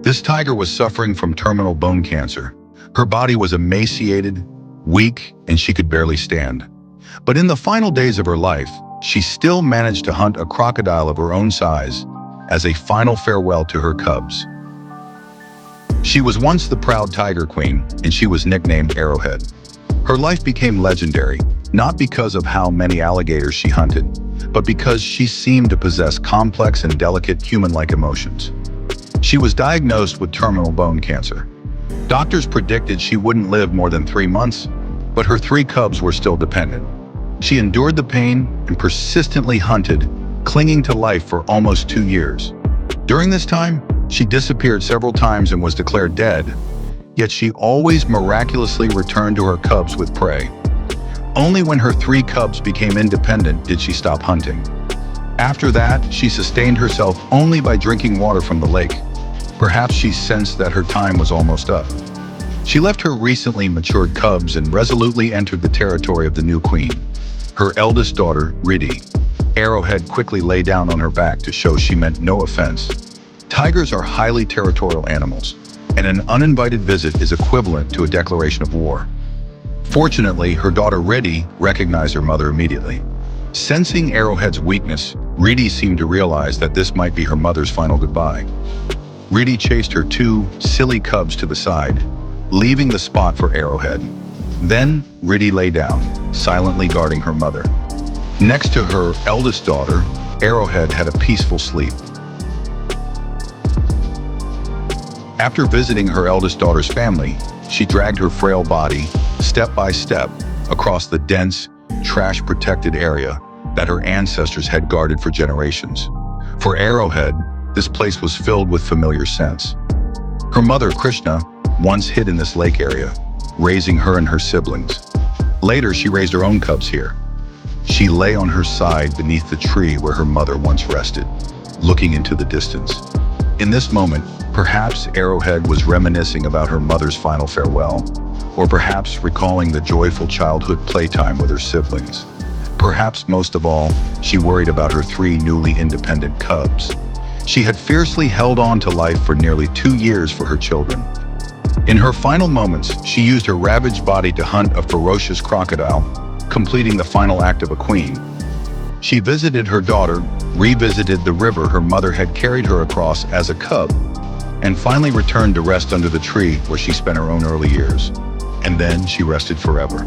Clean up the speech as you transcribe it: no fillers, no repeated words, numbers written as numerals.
This tiger was suffering from terminal bone cancer. Her body was emaciated, weak, and she could barely stand. But in the final days of her life, she still managed to hunt a crocodile of her own size as a final farewell to her cubs. She was once the proud tiger queen, and she was nicknamed Arrowhead. Her life became legendary, not because of how many alligators she hunted, but because she seemed to possess complex and delicate human-like emotions. She was diagnosed with terminal bone cancer. Doctors predicted she wouldn't live more than 3 months, but her 3 cubs were still dependent. She endured the pain and persistently hunted, clinging to life for almost 2 years. During this time, she disappeared several times and was declared dead, yet she always miraculously returned to her cubs with prey. Only when her 3 cubs became independent did she stop hunting. After that, she sustained herself only by drinking water from the lake. Perhaps she sensed that her time was almost up. She left her recently matured cubs and resolutely entered the territory of the new queen, her eldest daughter, Riddy. Arrowhead quickly lay down on her back to show she meant no offense. Tigers are highly territorial animals, and an uninvited visit is equivalent to a declaration of war. Fortunately, her daughter Riddy recognized her mother immediately. Sensing Arrowhead's weakness, Riddy seemed to realize that this might be her mother's final goodbye. Riddy chased her 2 silly cubs to the side, leaving the spot for Arrowhead. Then, Riddy lay down, silently guarding her mother. Next to her eldest daughter, Arrowhead had a peaceful sleep. After visiting her eldest daughter's family, she dragged her frail body, step by step, across the dense, trash-protected area that her ancestors had guarded for generations. For Arrowhead, this place was filled with familiar scents. Her mother, Krishna, once hid in this lake area, raising her and her siblings. Later, she raised her own cubs here. She lay on her side beneath the tree where her mother once rested, looking into the distance. In this moment, perhaps Arrowhead was reminiscing about her mother's final farewell, or perhaps recalling the joyful childhood playtime with her siblings. Perhaps most of all, she worried about her 3 newly independent cubs. She had fiercely held on to life for nearly 2 years for her children. In her final moments, she used her ravaged body to hunt a ferocious crocodile, completing the final act of a queen. She visited her daughter, revisited the river her mother had carried her across as a cub, and finally returned to rest under the tree where she spent her own early years. And then she rested forever.